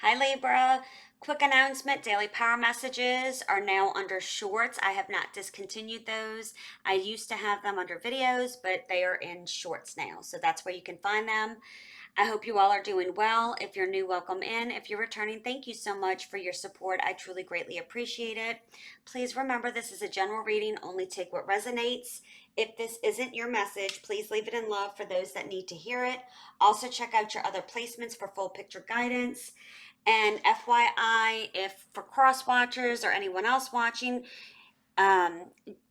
Hi Libra. Quick announcement, daily power messages are now under shorts. I have not discontinued those. I used to have them under videos, but they are in shorts now. So that's where you can find them. I hope you all are doing well. If you're new, welcome in. If you're returning, thank you so much for your support. I truly greatly appreciate it. Please remember this is a general reading, only take what resonates. If this isn't your message, please leave it in love for those that need to hear it. Also, check out your other placements for full picture guidance. And FYI, if for cross watchers or anyone else watching, um,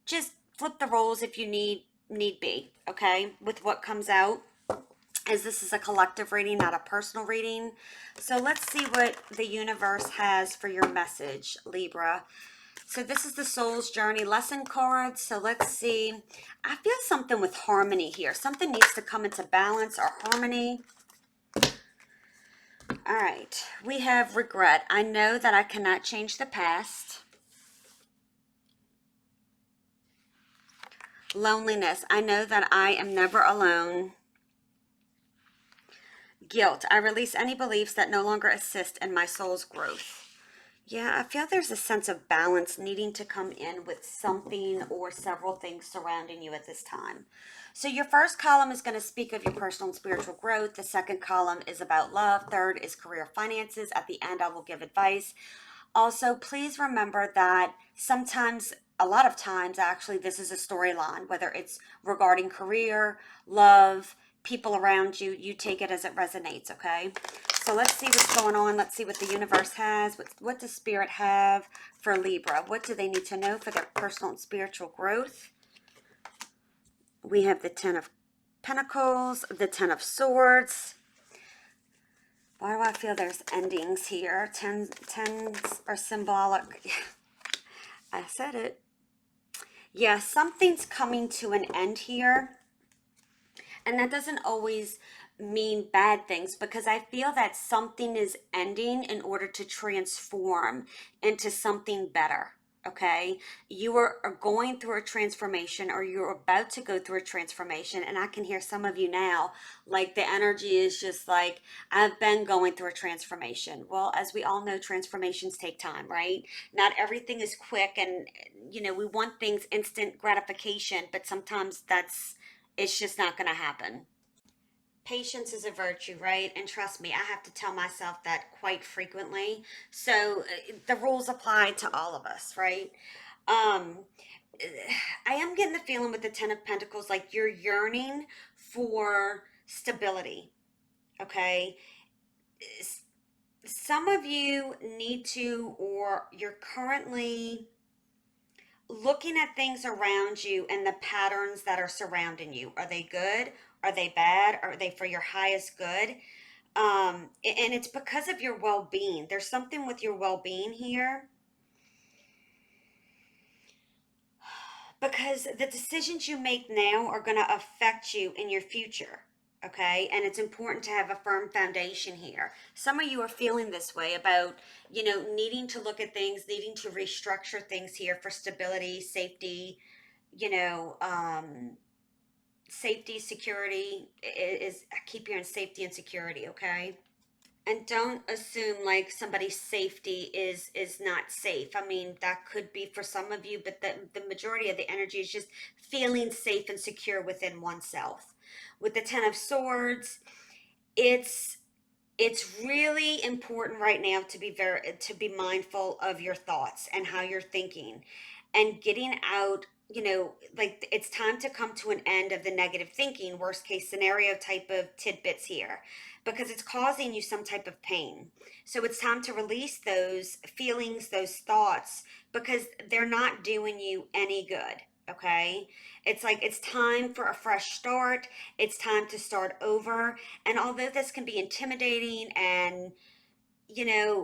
just flip the roles if you need be, okay, with what comes out, as this is a collective reading, not a personal reading. So let's see what the universe has for your message, Libra. So this is the soul's journey lesson card. So let's see. I feel something with harmony here. Something needs to come into balance or harmony. All right, we have regret. I know that I cannot change the past. Loneliness. I know that I am never alone. Guilt. I release any beliefs that no longer assist in my soul's growth. Yeah, I feel there's a sense of balance needing to come in with something or several things surrounding you at this time. So, your first column is going to speak of your personal and spiritual growth. The second column is about love. Third is career finances. At the end, I will give advice. Also, please remember that sometimes, a lot of times, actually, this is a storyline, whether it's regarding career, love, people around you. You take it as it resonates, okay? So let's see what's going on. Let's see what the universe has. What does Spirit have for Libra? What do they need to know for their personal and spiritual growth? We have the Ten of Pentacles, the Ten of Swords. Why do I feel there's endings here? Tens are symbolic. I said it. Yeah, something's coming to an end here. And that doesn't always mean bad things, because I feel that something is ending in order to transform into something better. Okay, you are going through a transformation, or you're about to go through a transformation, and I can hear some of you now, like the energy is just like, I've been going through a transformation. Well, as we all know, transformations take time, right? Not everything is quick, and we want things instant gratification, but sometimes it's just not going to happen. Patience is a virtue, right? And trust me, I have to tell myself that quite frequently. So the rules apply to all of us, right? Um, I am getting the feeling with the Ten of Pentacles, like you're yearning for stability, okay? Some of you need to, or you're currently looking at things around you and the patterns that are surrounding you. Are they good? Are they bad? Are they for your highest good? And it's because of your well-being. There's something with your well-being here, because the decisions you make now are going to affect you in your future. Okay, and it's important to have a firm foundation here. Some of you are feeling this way about, needing to look at things, needing to restructure things here for stability, safety, you know, um, safety, security is, I keep hearing safety and security, okay? And don't assume like somebody's safety is not safe. I mean, that could be for some of you, but the majority of the energy is just feeling safe and secure within oneself. With the Ten of Swords, it's it's really important right now to be mindful of your thoughts and how you're thinking, and getting out, like it's time to come to an end of the negative thinking, worst case scenario type of tidbits here, because it's causing you some type of pain. So it's time to release those feelings, those thoughts, because they're not doing you any good. Okay, it's like it's time for a fresh start. It's time to start over. And although this can be intimidating and,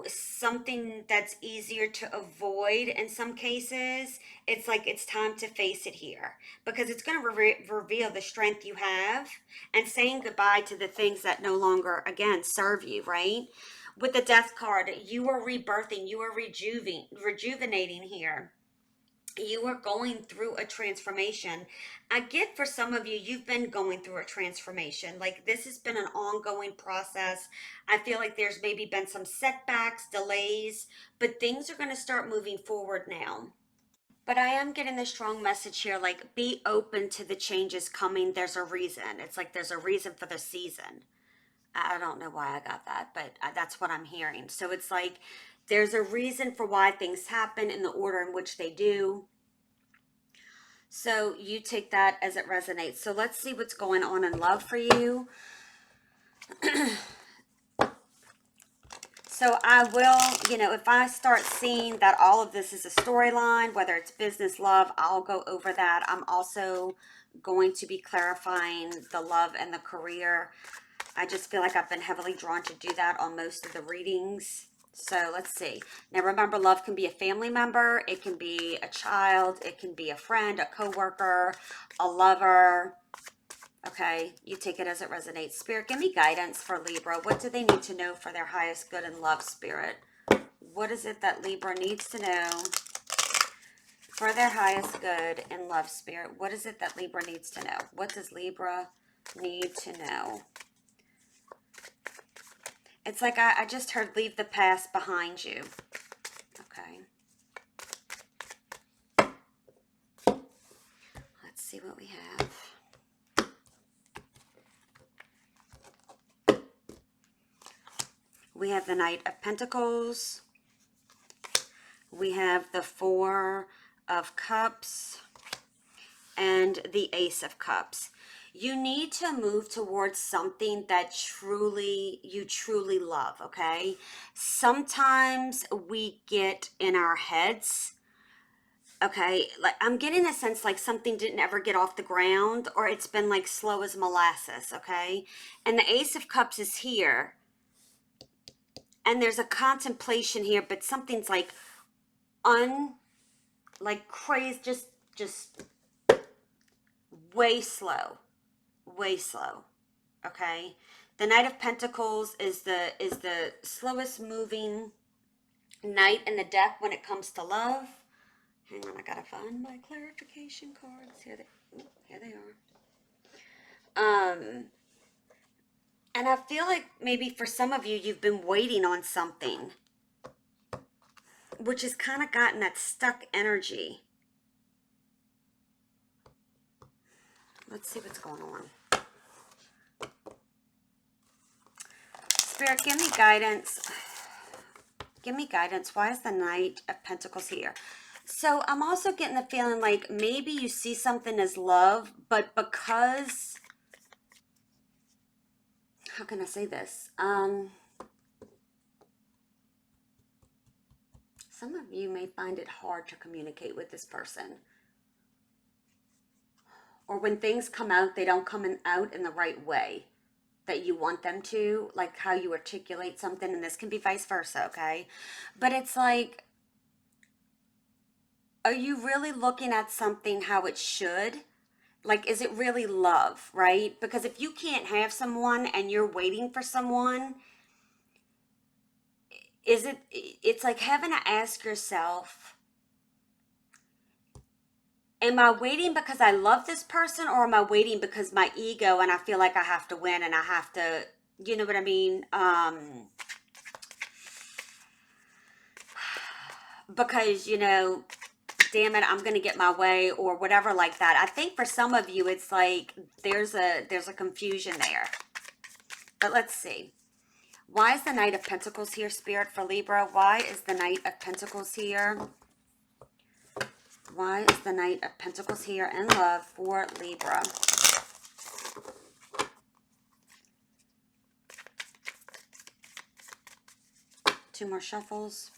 something that's easier to avoid in some cases, it's like it's time to face it here, because it's going to reveal the strength you have, and saying goodbye to the things that no longer, again, serve you, right? With the Death card, you are rebirthing, you are rejuvenating here. You are going through a transformation. I get for some of you, you've been going through a transformation. Like this has been an ongoing process. I feel like there's maybe been some setbacks, delays, but things are going to start moving forward now. But I am getting the strong message here, like be open to the changes coming. There's a reason. It's like there's a reason for the season. I don't know why I got that, but that's what I'm hearing. So it's like there's a reason for why things happen in the order in which they do. So you take that as it resonates. So let's see what's going on in love for you. So I will, if I start seeing that all of this is a storyline, whether it's business, love, I'll go over that. I'm also going to be clarifying the love and the career. I just feel like I've been heavily drawn to do that on most of the readings. So let's see. Now remember, love can be a family member. It can be a child. It can be a friend, a coworker, a lover. Okay, you take it as it resonates. Spirit, give me guidance for Libra. What do they need to know for their highest good in love, Spirit? What is it that Libra needs to know for their highest good in love, Spirit? What is it that Libra needs to know? What does Libra need to know? It's like I just heard leave the past behind you. Okay. Let's see what we have. We have the Knight of Pentacles. We have the Four of Cups and the Ace of Cups. You need to move towards something that you truly love, okay? Sometimes we get in our heads, okay? Like I'm getting a sense like something didn't ever get off the ground, or it's been like slow as molasses, okay? And the Ace of Cups is here. And there's a contemplation here, but something's like like crazy, just way slow. Way slow. Okay, the Knight of Pentacles is the slowest moving knight in the deck when it comes to love. Hang on, I gotta find my clarification cards. Here they are. And I feel like maybe for some of you, you've been waiting on something, which has kind of gotten that stuck energy. Let's see what's going on. Spirit, give me guidance. Give me guidance. Why is the Knight of Pentacles here? So I'm also getting the feeling like maybe you see something as love, but because, how can I say this? Some of you may find it hard to communicate with this person. Or when things come out, they don't come out in the right way that you want them to, like how you articulate something, and this can be vice versa, okay? But it's like, are you really looking at something how it should? Like, is it really love, right? Because if you can't have someone and you're waiting for someone, it's like having to ask yourself, am I waiting because I love this person, or am I waiting because my ego and I feel like I have to win and I have to, you know what I mean? Because, damn it, I'm going to get my way or whatever like that. I think for some of you, it's like there's a confusion there. But let's see. Why is the Knight of Pentacles here, Spirit, for Libra? Why is the Knight of Pentacles here? Why is the Knight of Pentacles here in love for Libra? Two more shuffles.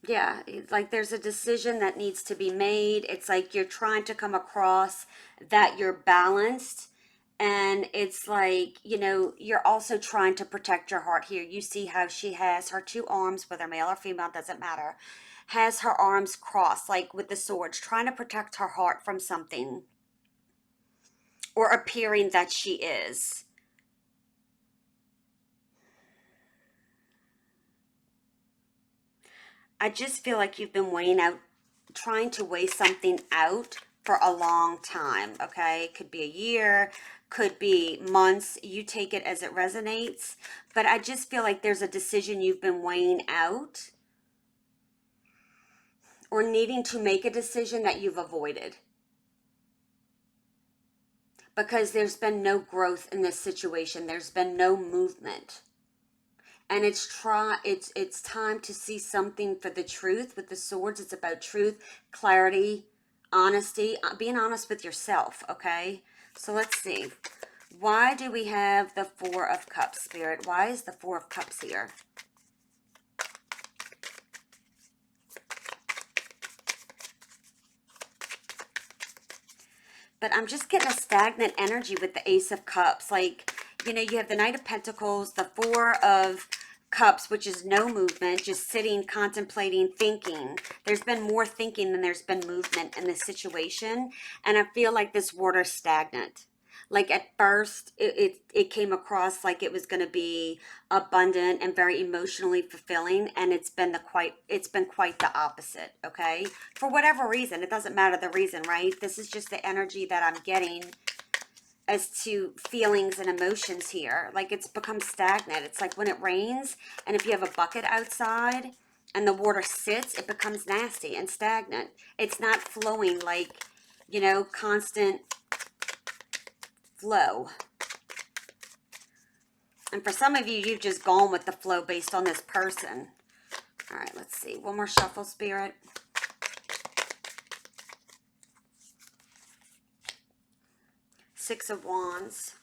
Yeah, it's like there's a decision that needs to be made. It's like you're trying to come across that you're balanced. And it's like, you're also trying to protect your heart here. You see how she has her two arms, whether male or female, doesn't matter, has her arms crossed, like with the swords, trying to protect her heart from something. or appearing that she is. I just feel like you've been weighing out, trying to weigh something out for a long time, okay? Could be a year, could be months. You take it as it resonates. But I just feel like there's a decision you've been weighing out or needing to make a decision that you've avoided. Because there's been no growth in this situation. There's been no movement. And it's time to see something for the truth. With the swords, it's about truth, clarity, honesty, being honest with yourself, okay? So let's see. Why do we have the Four of Cups, Spirit? Why is the Four of Cups here? But I'm just getting a stagnant energy with the Ace of Cups. Like, you know, you have the Knight of Pentacles, the Four of Cups, which is no movement, just sitting, contemplating, thinking. There's been more thinking than there's been movement in this situation. And I feel like this water's stagnant. Like at first, it came across like it was going to be abundant and very emotionally fulfilling, and it's been quite the opposite. Okay, for whatever reason, it doesn't matter the reason, right? This is just the energy that I'm getting as to feelings and emotions here. Like it's become stagnant. It's like when it rains, and if you have a bucket outside and the water sits, it becomes nasty and stagnant. It's not flowing like, you know, constant flow. And for some of you, you've just gone with the flow based on this person. All right, let's see. One more shuffle, Spirit. Six of Wands.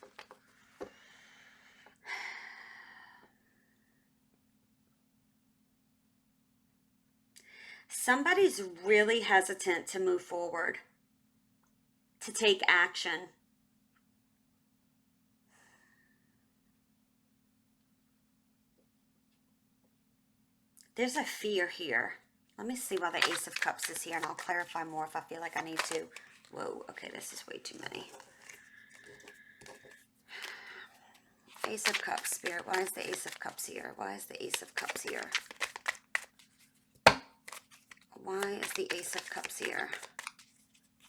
Somebody's really hesitant to move forward, to take action. There's a fear here. Let me see why the Ace of Cups is here, and I'll clarify more if I feel like I need to. Whoa, okay, this is way too many. Ace of Cups, Spirit. Why is the Ace of Cups here? Why is the Ace of Cups here? Why is the Ace of Cups here?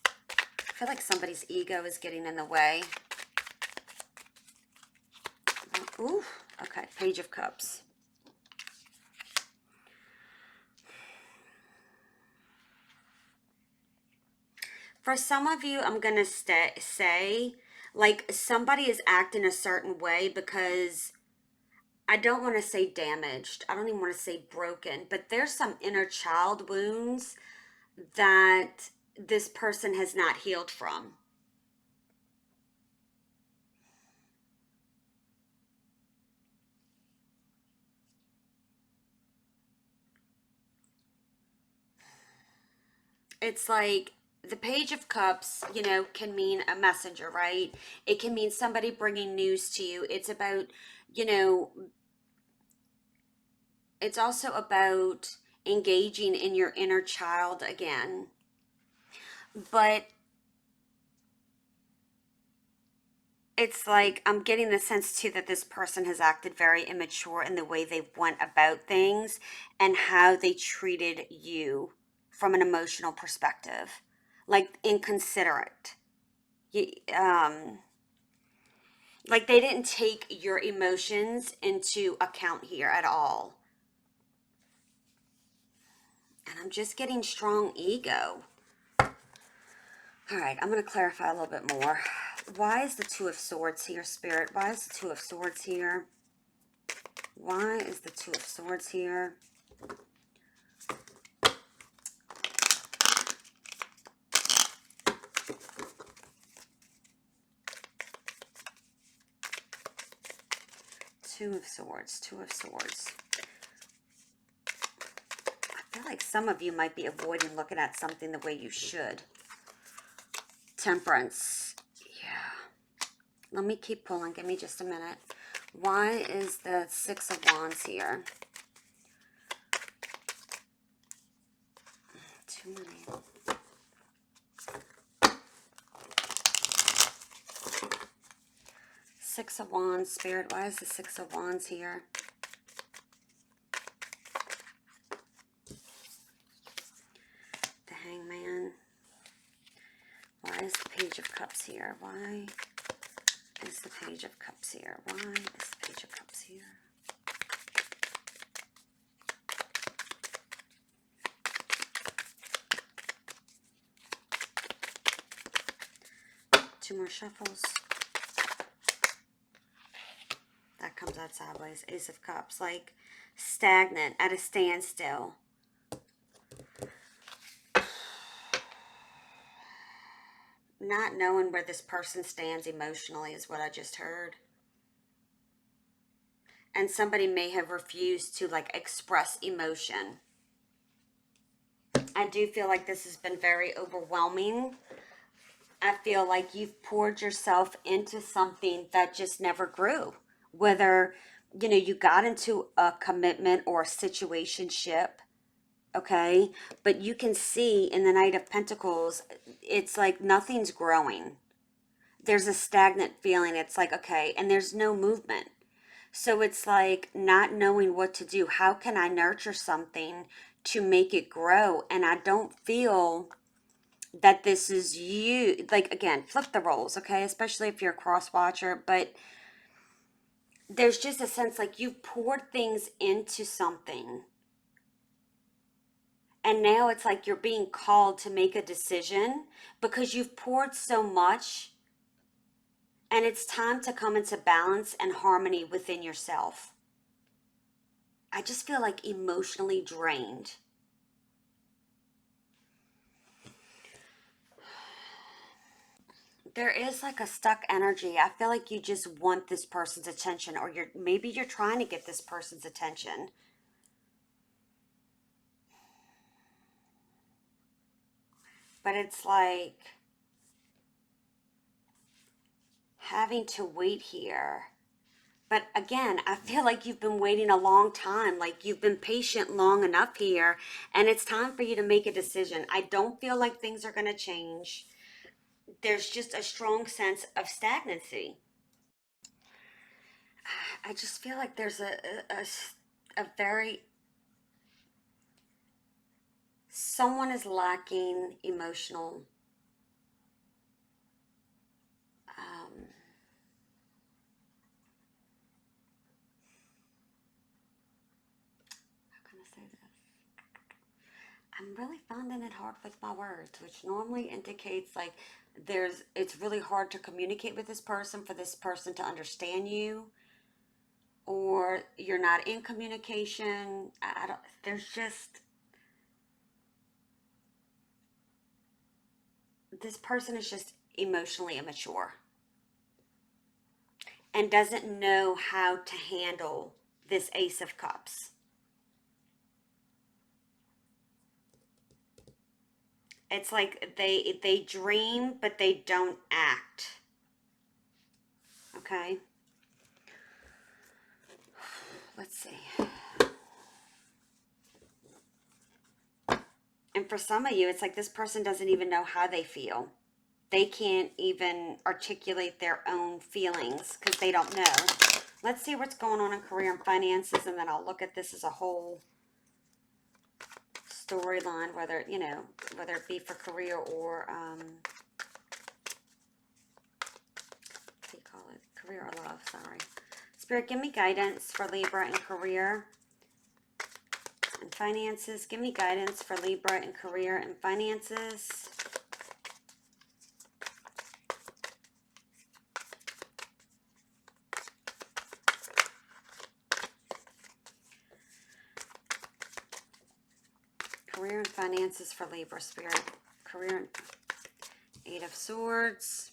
I feel like somebody's ego is getting in the way. Ooh, okay, Page of Cups. For some of you, I'm going to say, like, somebody is acting a certain way because I don't want to say damaged. I don't even want to say broken. But there's some inner child wounds that this person has not healed from. It's like the Page of Cups, you know, can mean a messenger, right? It can mean somebody bringing news to you. It's about, you know, it's also about engaging in your inner child again. But it's like I'm getting the sense too that this person has acted very immature in the way they went about things and how they treated you from an emotional perspective, like inconsiderate. You, like they didn't take your emotions into account here at all. And I'm just getting strong ego. All right, I'm going to clarify a little bit more. Why is the Two of Swords here, Spirit? Why is the Two of Swords here? Why is the Two of Swords here? Two of Swords, Two of Swords. I feel like some of you might be avoiding looking at something the way you should. Temperance. Yeah. Let me keep pulling. Give me just a minute. Why is the Six of Wands here? Too many. Six of Wands, Spirit. Why is the Six of Wands here? The Hangman. Why is the Page of Cups here? Why is the Page of Cups here? Why is the Page of Cups here? Two more shuffles. That comes out sideways. Ace of Cups. Like stagnant, at a standstill. Not knowing where this person stands emotionally is what I just heard. And somebody may have refused to like express emotion. I do feel like this has been very overwhelming. I feel like you've poured yourself into something that just never grew. Whether, you know, you got into a commitment or a situationship, okay? But you can see in the Knight of Pentacles, it's like nothing's growing. There's a stagnant feeling. It's like, okay, and there's no movement. So it's like not knowing what to do. How can I nurture something to make it grow? And I don't feel that this is you. Like, again, flip the roles, okay? Especially if you're a cross watcher. But there's just a sense like you've poured things into something. And now it's like you're being called to make a decision because you've poured so much. And it's time to come into balance and harmony within yourself. I just feel like emotionally drained. There is like a stuck energy. I feel like you just want this person's attention, or maybe you're trying to get this person's attention. But it's like having to wait here. But again, I feel like you've been waiting a long time. Like you've been patient long enough here, and it's time for you to make a decision. I don't feel like things are going to change. There's just a strong sense of stagnancy. I just feel like there's a very, someone is lacking emotional, how can I say this? I'm really finding it hard with my words, which normally indicates like it's really hard to communicate with this person for this person to understand you, or you're not in communication. I don't, there's just, this person is just emotionally immature and doesn't know how to handle this Ace of Cups. It's like they dream, but they don't act. Okay? Let's see. And for some of you, it's like this person doesn't even know how they feel. They can't even articulate their own feelings because they don't know. Let's see what's going on in career and finances, and then I'll look at this as a whole storyline, whether, you know, whether it be for career or, what do you call it? Career or love, sorry. Spirit, give me guidance for Libra and career and finances. Give me guidance for Libra and career and finances. Career and finances for Libra, Spirit. Career and Eight of Swords.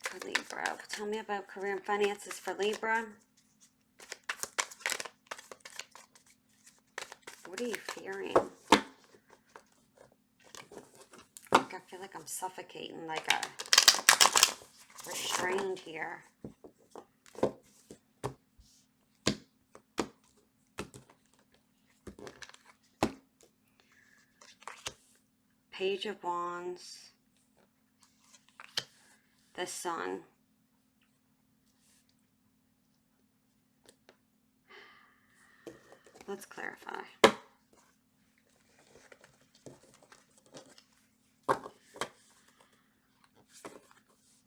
For Libra. Tell me about career and finances for Libra. What are you fearing? Like I feel like I'm suffocating, like a restrained here. Page of Wands. The Sun. Let's clarify.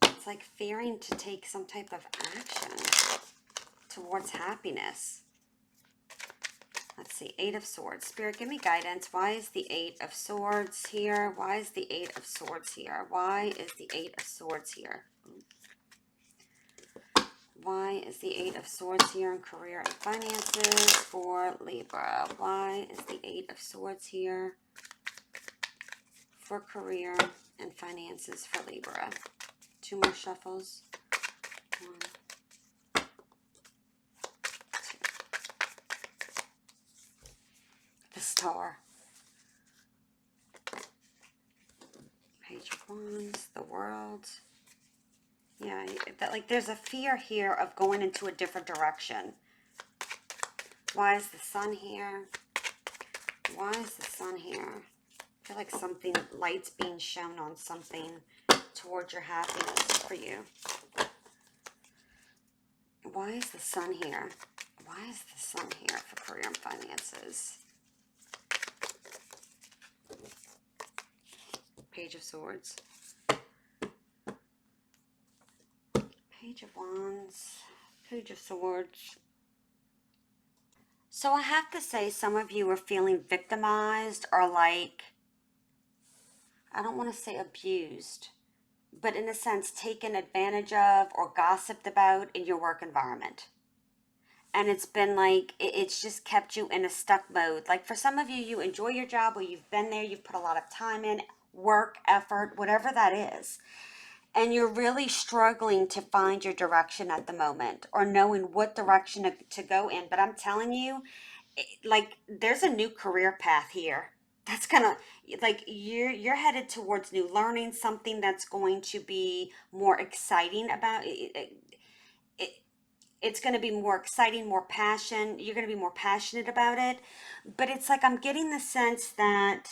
It's like fearing to take some type of action towards happiness. Let's see, Eight of Swords. Spirit, give me guidance. Why is the Eight of Swords here? Why is the Eight of Swords here? Why is the Eight of Swords here? Why is the Eight of Swords here in career and finances for Libra? Why is the Eight of Swords here for career and finances for Libra? Two more shuffles. One, two. The Star. Page of Wands, the World. Yeah, that, like, there's a fear here of going into a different direction. Why is the Sun here? Why is the Sun here? I feel like something, light's being shown on something towards your happiness for you. Why is the Sun here? Why is the Sun here for career and finances? Page of Swords. Page of Wands. Page of Swords. So I have to say, some of you are feeling victimized or like, I don't want to say abused, but in a sense taken advantage of or gossiped about in your work environment. And it's been like, it's just kept you in a stuck mode. Like for some of you, you enjoy your job or you've been there, you've put a lot of time in, work, effort, whatever that is. And you're really struggling to find your direction at the moment or knowing what direction to go in. But I'm telling you, like there's a new career path here. That's gonna, like, you're headed towards new learning, something that's going to be more exciting about it. It's going to be more exciting, more passion. You're going to be more passionate about it. But it's like I'm getting the sense that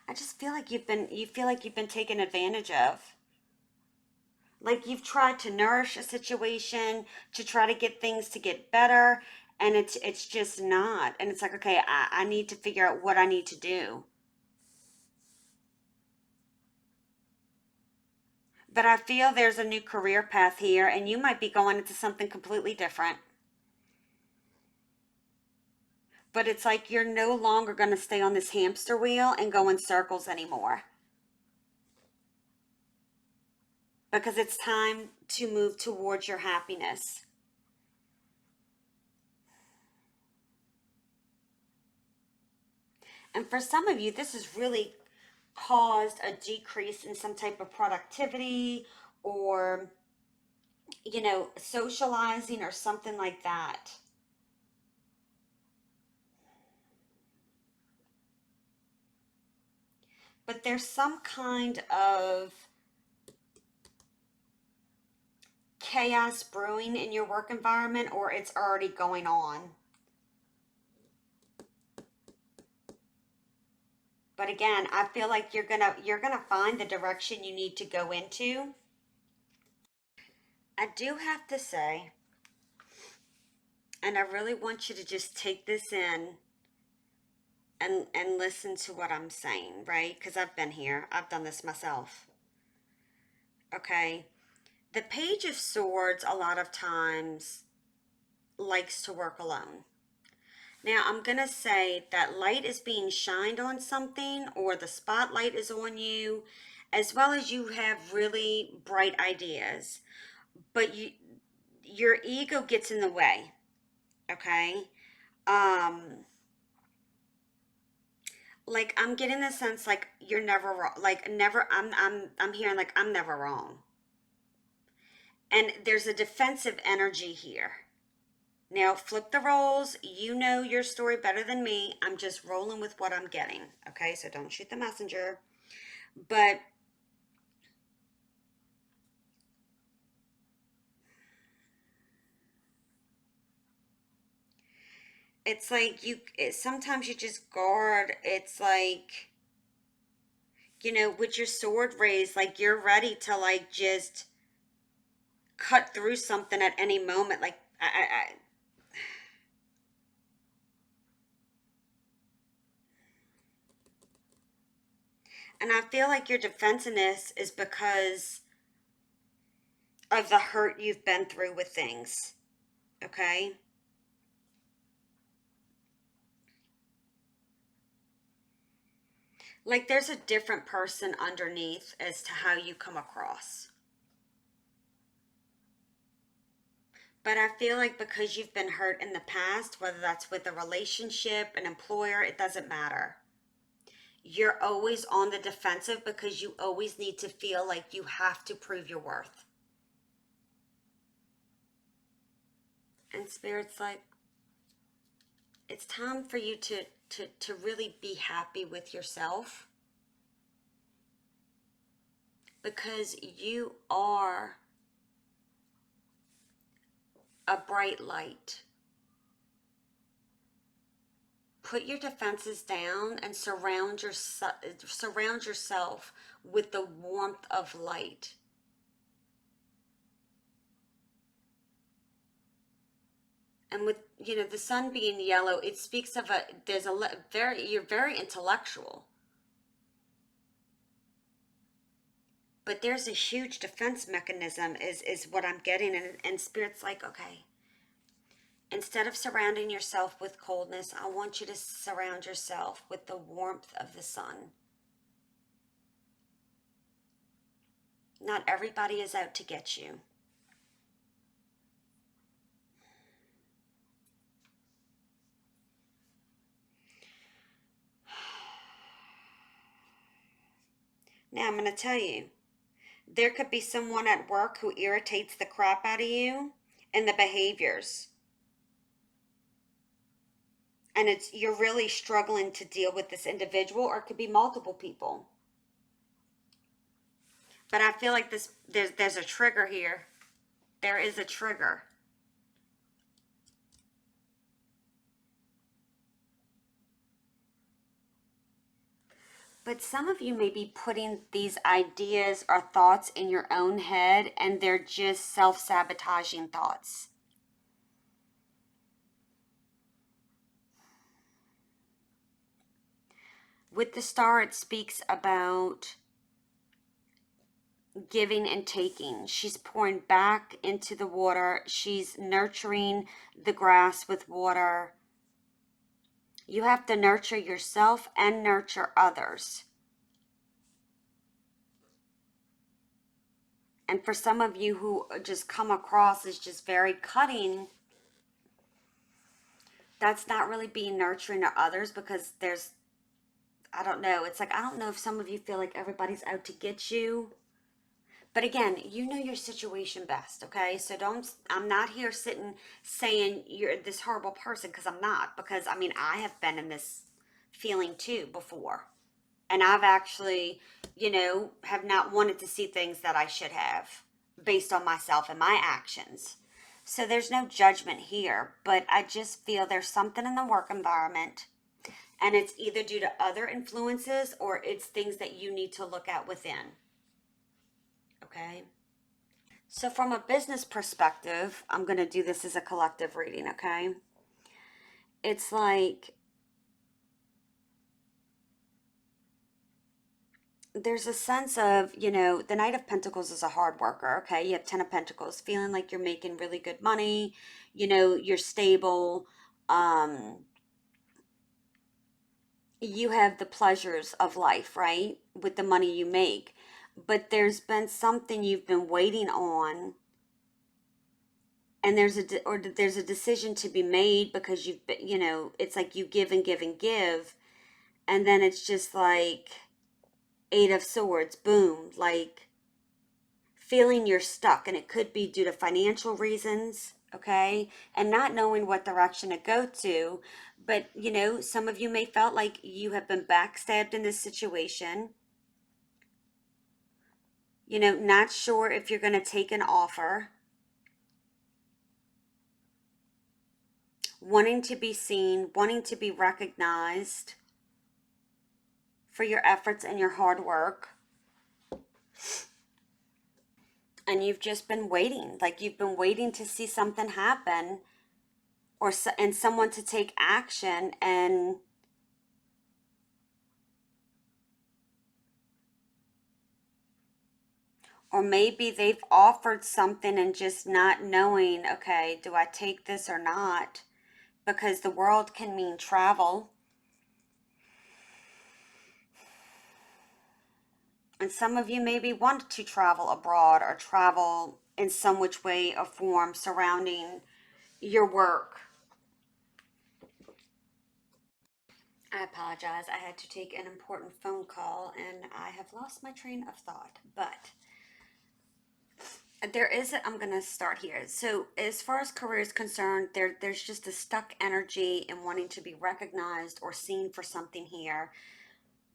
I just feel like you feel like you've been taken advantage of. Like you've tried to nourish a situation to try to get things to get better, and it's just not. And it's like, okay, I need to figure out what I need to do. But I feel there's a new career path here, and you might be going into something completely different. But it's like you're no longer going to stay on this hamster wheel and go in circles anymore. Because it's time to move towards your happiness. And for some of you, this has really caused a decrease in some type of productivity or, socializing or something like that. But there's some kind of chaos brewing in your work environment, or it's already going on. But again, I feel like you're gonna find the direction you need to go into. I do have to say, and I really want you to just take this in and listen to what I'm saying, right? Because I've been here. I've done this myself. Okay. The Page of Swords a lot of times likes to work alone. Now, I'm going to say that light is being shined on something, or the spotlight is on you, as well as you have really bright ideas. But your ego gets in the way, okay? Like I'm getting the sense like you're never wrong. Like never I'm hearing like I'm never wrong. And there's a defensive energy here. Now, flip the roles. You know your story better than me. I'm just rolling with what I'm getting. Okay, so don't shoot the messenger. But It's like sometimes you just guard. It's like, with your sword raised, like you're ready to like just cut through something at any moment. Like, and I feel like your defensiveness is because of the hurt you've been through with things. Okay. Like there's a different person underneath as to how you come across. But I feel like because you've been hurt in the past, whether that's with a relationship, an employer, it doesn't matter. You're always on the defensive because you always need to feel like you have to prove your worth. And Spirit's like, it's time for you to really be happy with yourself because you are a bright light. Put your defenses down and surround yourself with the warmth of light. And with the sun being yellow, it speaks of very you're very intellectual, but there's a huge defense mechanism is what I'm getting, and Spirit's like, okay, instead of surrounding yourself with coldness, I want you to surround yourself with the warmth of the sun. Not everybody is out to get you. Now I'm going to tell you, there could be someone at work who irritates the crap out of you and the behaviors. And you're really struggling to deal with this individual, or it could be multiple people. But I feel like there's a trigger here. There is a trigger. But some of you may be putting these ideas or thoughts in your own head, and they're just self-sabotaging thoughts. With the star, it speaks about giving and taking. She's pouring back into the water. She's nurturing the grass with water. You have to nurture yourself and nurture others. And for some of you who just come across as just very cutting, that's not really being nurturing to others, because I don't know. It's like, I don't know if some of you feel like everybody's out to get you. But again, you know your situation best, okay? So I'm not here sitting saying you're this horrible person, because I'm not. Because, I mean, I have been in this feeling too before. And I've actually, have not wanted to see things that I should have based on myself and my actions. So there's no judgment here, but I just feel there's something in the work environment, and it's either due to other influences or it's things that you need to look at within. Okay. So, from a business perspective, I'm going to do this as a collective reading, okay? It's like there's a sense of, the Knight of Pentacles is a hard worker, okay? You have Ten of Pentacles, feeling like you're making really good money, you're stable. Um, you have the pleasures of life, right? With the money you make. But there's been something you've been waiting on, and there's a decision to be made, because you've been, it's like you give and give and give, and then it's just like Eight of Swords, boom, like feeling you're stuck, and it could be due to financial reasons, okay, and not knowing what direction to go to. But some of you may felt like you have been backstabbed in this situation, not sure if you're going to take an offer. wanting to be seen, wanting to be recognized for your efforts and your hard work. And you've just been waiting, like you've been waiting to see something happen, and someone to take action, and or maybe they've offered something and just not knowing, okay, do I take this or not? Because the world can mean travel. And some of you maybe want to travel abroad or travel in some which way or form surrounding your work. I apologize. I had to take an important phone call and I have lost my train of thought. But I'm going to start here. So, as far as career is concerned, there's just a stuck energy in wanting to be recognized or seen for something here.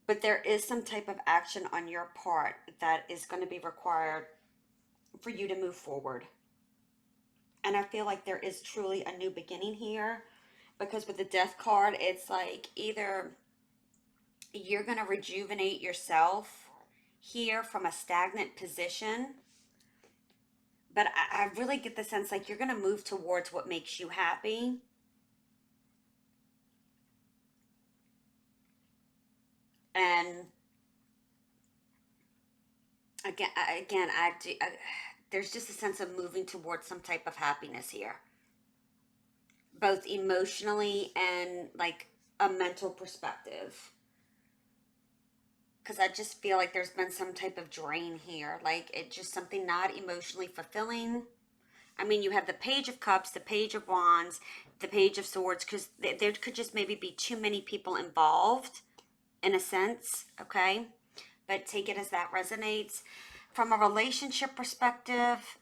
But there is some type of action on your part that is going to be required for you to move forward. And I feel like there is truly a new beginning here, because with the death card, it's like either you're going to rejuvenate yourself here from a stagnant position, but I really get the sense like you're going to move towards what makes you happy. And again, there's just a sense of moving towards some type of happiness here, both emotionally and like a mental perspective. Because I just feel like there's been some type of drain here. Like it's just something not emotionally fulfilling. I mean, you have the Page of Cups, the Page of Wands, the Page of Swords, because there could just maybe be too many people involved in a sense, okay? But take it as that resonates. From a relationship perspective,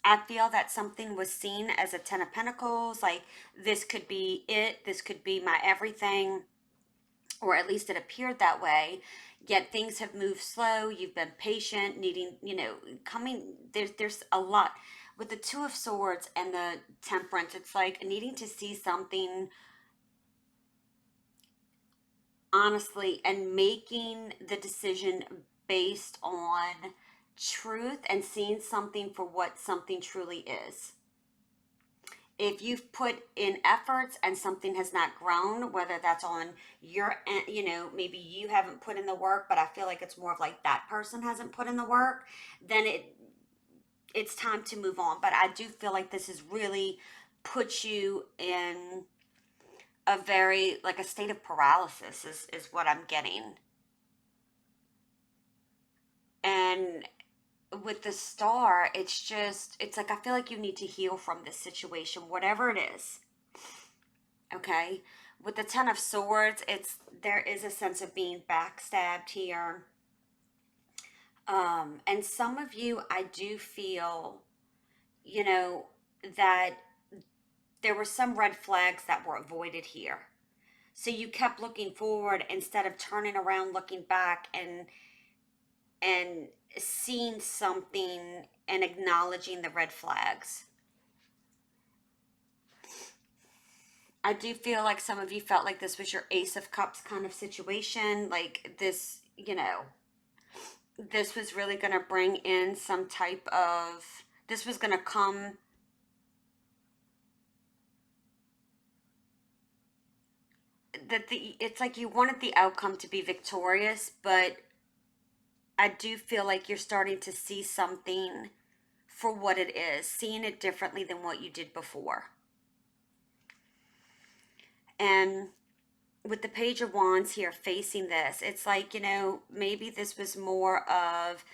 I feel that something was seen as a Ten of Pentacles. Like this could be it, this could be my everything, or at least it appeared that way. Yet things have moved slow. You've been patient, needing, coming. There's a lot with the Two of Swords and the Temperance. It's like needing to see something honestly and making the decision based on truth and seeing something for what something truly is. If you've put in efforts and something has not grown, whether that's on your end, maybe you haven't put in the work, but I feel like it's more of like that person hasn't put in the work, then it's time to move on. But I do feel like this has really put you in a very, like a state of paralysis is what I'm getting. And with the Star, it's like I feel like you need to heal from this situation, whatever it is. Okay? With the Ten of Swords, there is a sense of being backstabbed here. And some of you, I do feel, you know, that there were some red flags that were avoided here. So you kept looking forward instead of turning around, looking back and seeing something and acknowledging the red flags. I do feel like some of you felt like this was your Ace of Cups kind of situation. Like this, this was really going to bring in some type of, this was going to come, it's like you wanted the outcome to be victorious, but I do feel like you're starting to see something for what it is, seeing it differently than what you did before. And with the Page of Wands here facing this, it's like, maybe this was more of,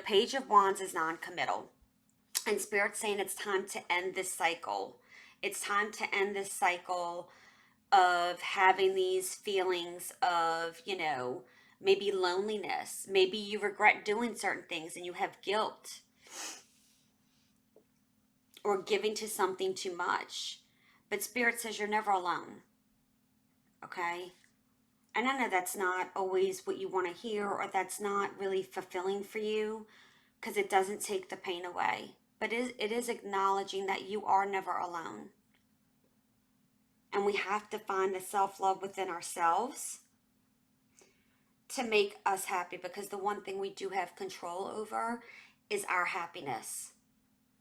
Page of Wands is non-committal. And Spirit's saying it's time to end this cycle. It's time to end this cycle of having these feelings of, maybe loneliness. Maybe you regret doing certain things and you have guilt. Or giving to something too much. But Spirit says you're never alone. Okay? And I know that's not always what you want to hear, or that's not really fulfilling for you, because it doesn't take the pain away. But it is acknowledging that you are never alone. And we have to find the self-love within ourselves to make us happy, because the one thing we do have control over is our happiness,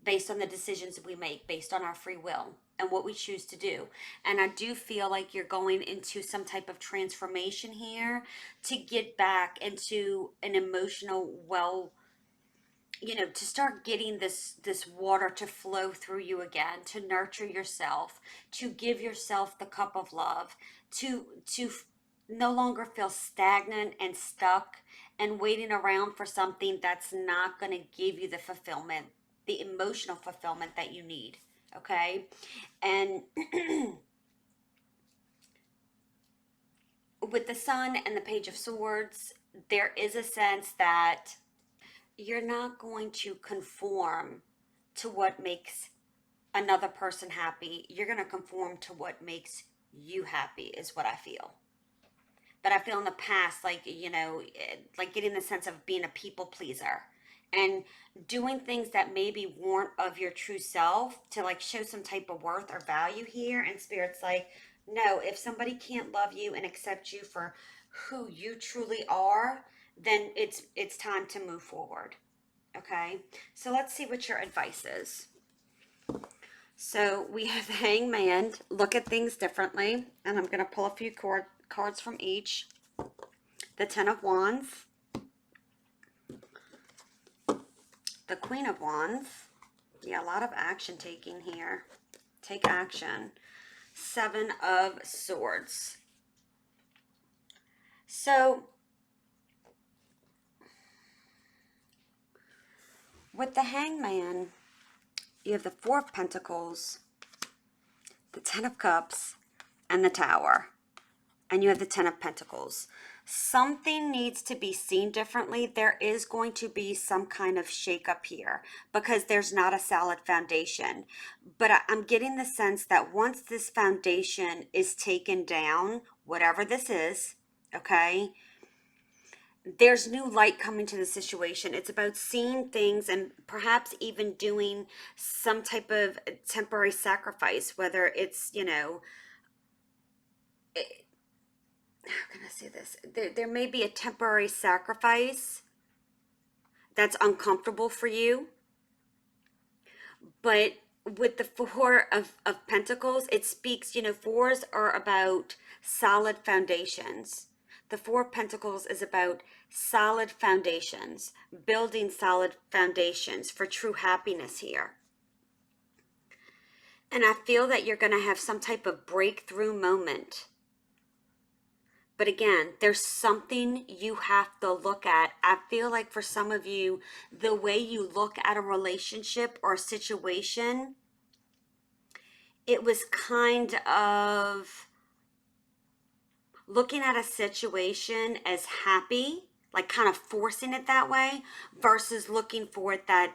based on the decisions we make, based on our free will and what we choose to do. And I do feel like you're going into some type of transformation here to get back into an emotional to start getting this water to flow through you again, to nurture yourself, to give yourself the cup of love, to no longer feel stagnant and stuck and waiting around for something that's not going to give you the fulfillment, the emotional fulfillment that you need. Okay? And with the Sun and the Page of Swords, there is a sense that you're not going to conform to what makes another person happy. You're going to conform to what makes you happy, is what I feel. But I feel in the past, like, like getting the sense of being a people pleaser and doing things that maybe weren't of your true self to like show some type of worth or value here. And Spirit's like, no, if somebody can't love you and accept you for who you truly are, then it's time to move forward. Okay, so let's see what your advice is. So we have the Hangman, look at things differently, and I'm going to pull a few cards from each. The Ten of Wands, the Queen of Wands. Yeah, a lot of action taking here. Take action. Seven of Swords. So with the Hangman, you have the Four of Pentacles, the Ten of Cups, and the Tower. And you have the Ten of Pentacles. Something needs to be seen differently. There is going to be some kind of shakeup here because there's not a solid foundation. But I'm getting the sense that once this foundation is taken down, whatever this is, okay, there's new light coming to the situation. It's about seeing things and perhaps even doing some type of temporary sacrifice, whether it's, how can I say this? There may be a temporary sacrifice that's uncomfortable for you, but with the Four of Pentacles, it speaks, fours are about solid foundations. The Four of Pentacles is about solid foundations, building solid foundations for true happiness here. And I feel that you're going to have some type of breakthrough moment. But again, there's something you have to look at. I feel like for some of you, the way you look at a relationship or a situation, it was kind of looking at a situation as happy, like kind of forcing it that way, versus looking for it that,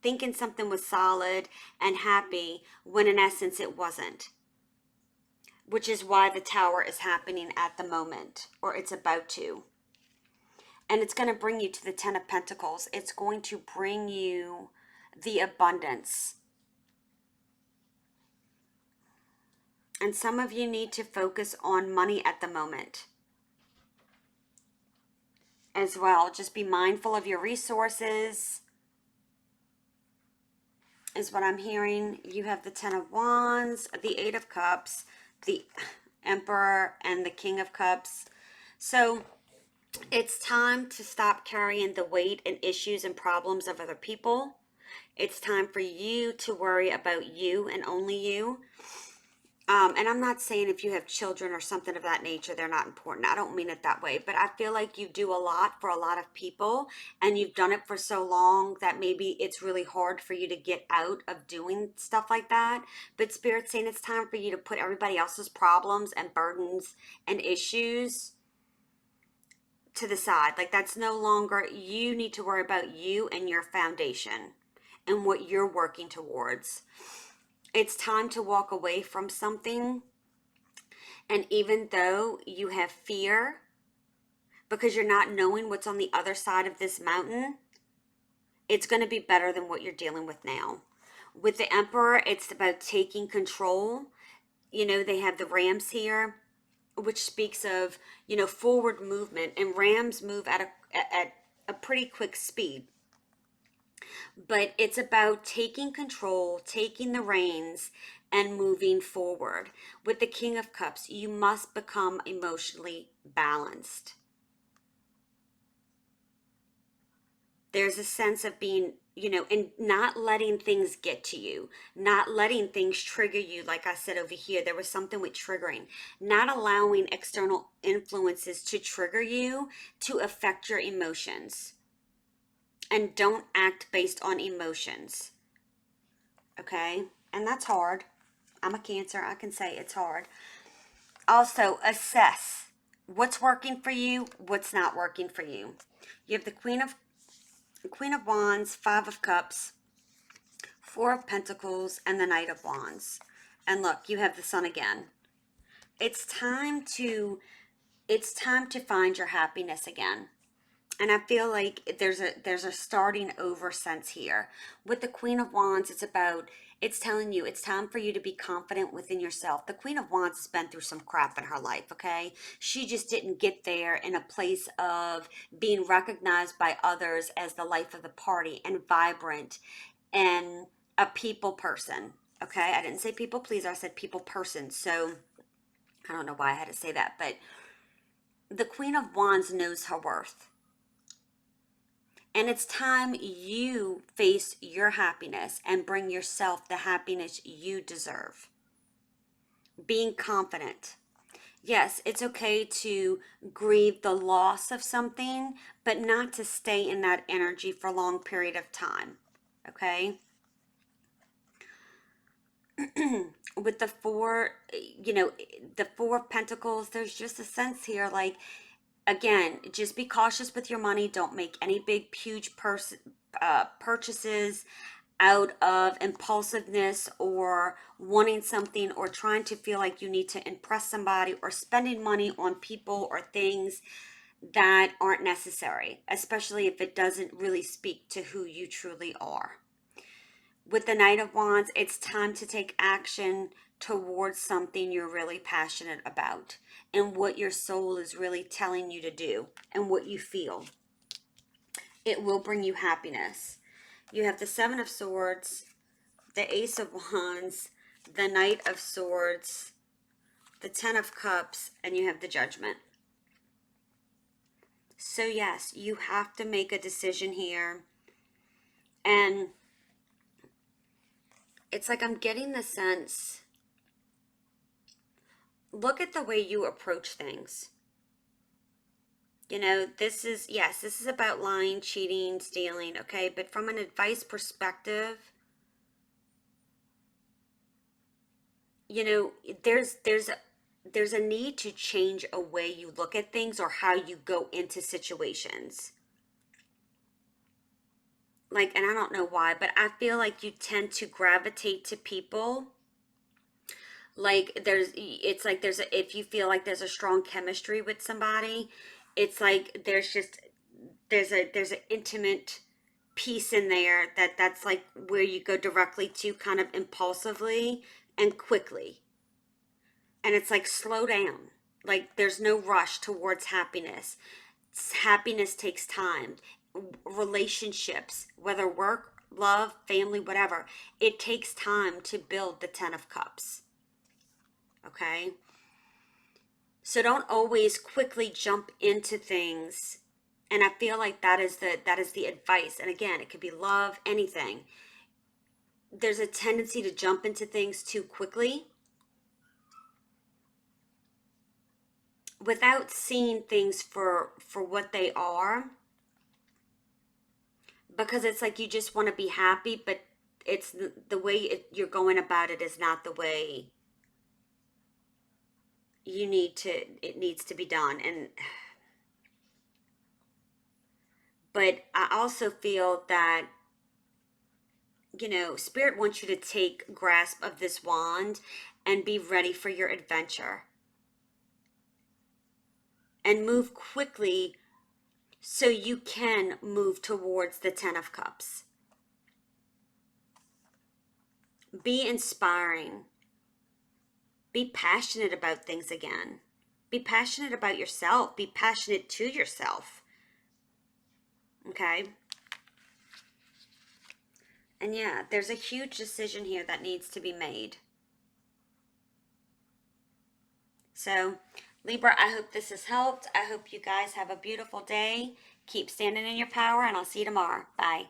thinking something was solid and happy when in essence it wasn't. Which is why the Tower is happening at the moment, or it's about to. And it's going to bring you to the Ten of Pentacles. It's going to bring you the abundance. And some of you need to focus on money at the moment as well. Just be mindful of your resources is what I'm hearing. You have the Ten of Wands, the Eight of Cups, the Emperor, and the King of Cups. So it's time to stop carrying the weight and issues and problems of other people. It's time for you to worry about you and only you. And I'm not saying if you have children or something of that nature, they're not important. I don't mean it that way. But I feel like you do a lot for a lot of people, and you've done it for so long that maybe it's really hard for you to get out of doing stuff like that. But Spirit's saying it's time for you to put everybody else's problems and burdens and issues to the side. Like that's no longer, you need to worry about you and your foundation and what you're working towards. It's time to walk away from something. And even though you have fear because you're not knowing what's on the other side of this mountain, it's going to be better than what you're dealing with now. With the Emperor, it's about taking control You know, they have the rams here, which speaks of, you know, forward movement, and rams move at a pretty quick speed. But it's about taking control, taking the reins, and moving forward. With the King of Cups, you must become emotionally balanced. There's a sense of being, you know, and not letting things get to you, not letting things trigger you. Like I said over here, there was something with triggering, not allowing external influences to trigger you to affect your emotions. And don't act based on emotions. Okay? And that's hard. I'm a Cancer. I can say it's hard. Also, assess what's working for you, what's not working for you. You have the Queen of Wands, Five of Cups, Four of Pentacles, and the Knight of Wands. And look, you have the Sun again. It's time to find your happiness again. And I feel like there's a starting over sense here. With the Queen of Wands, it's telling you it's time for you to be confident within yourself. The Queen of Wands has been through some crap in her life, okay? She just didn't get there in a place of being recognized by others as the life of the party and vibrant and a people person. Okay? I didn't say people pleaser, I said people person. So I don't know why I had to say that, but the Queen of Wands knows her worth. And it's time you face your happiness and bring yourself the happiness you deserve. Being confident. Yes, it's okay to grieve the loss of something, but not to stay in that energy for a long period of time. Okay? With the four, you know, the Four of Pentacles, there's just a sense here like, again, just be cautious with your money. Don't make any big, huge purchases out of impulsiveness or wanting something or trying to feel like you need to impress somebody or spending money on people or things that aren't necessary, especially if it doesn't really speak to who you truly are. With the Knight of Wands, it's time to take action towards something you're really passionate about and what your soul is really telling you to do and what you feel. It will bring you happiness. You have the Seven of Swords, the Ace of Wands, the Knight of Swords, the Ten of Cups, and you have the Judgment. So yes, you have to make a decision here. And it's like I'm getting the sense, look at the way you approach things. You know, this is, yes, this is about lying, cheating, stealing, okay? But from an advice perspective, you know, there's a need to change a way you look at things or how you go into situations. Like, and I don't know why, but I feel like you tend to gravitate to people. Like it's like if you feel like there's a strong chemistry with somebody, it's like there's an intimate piece in there that's like where you go directly to kind of impulsively and quickly. And it's like slow down. Like there's no rush towards happiness. Happiness takes time. Relationships, whether work, love, family, whatever, it takes time to build the 10 of cups. Okay? So don't always quickly jump into things. And I feel like that is the advice. And again, it could be love, anything. There's a tendency to jump into things too quickly without seeing things for what they are, because it's like you just want to be happy, but it's the way you're going about it is not the way it needs to be done. And but I also feel that, you know, Spirit wants you to take grasp of this wand and be ready for your adventure and move quickly so you can move towards the 10 of cups. Be inspiring. Be passionate about things again. Be passionate about yourself. Be passionate to yourself. Okay? And yeah, there's a huge decision here that needs to be made. So, Libra, I hope this has helped. I hope you guys have a beautiful day. Keep standing in your power, and I'll see you tomorrow. Bye.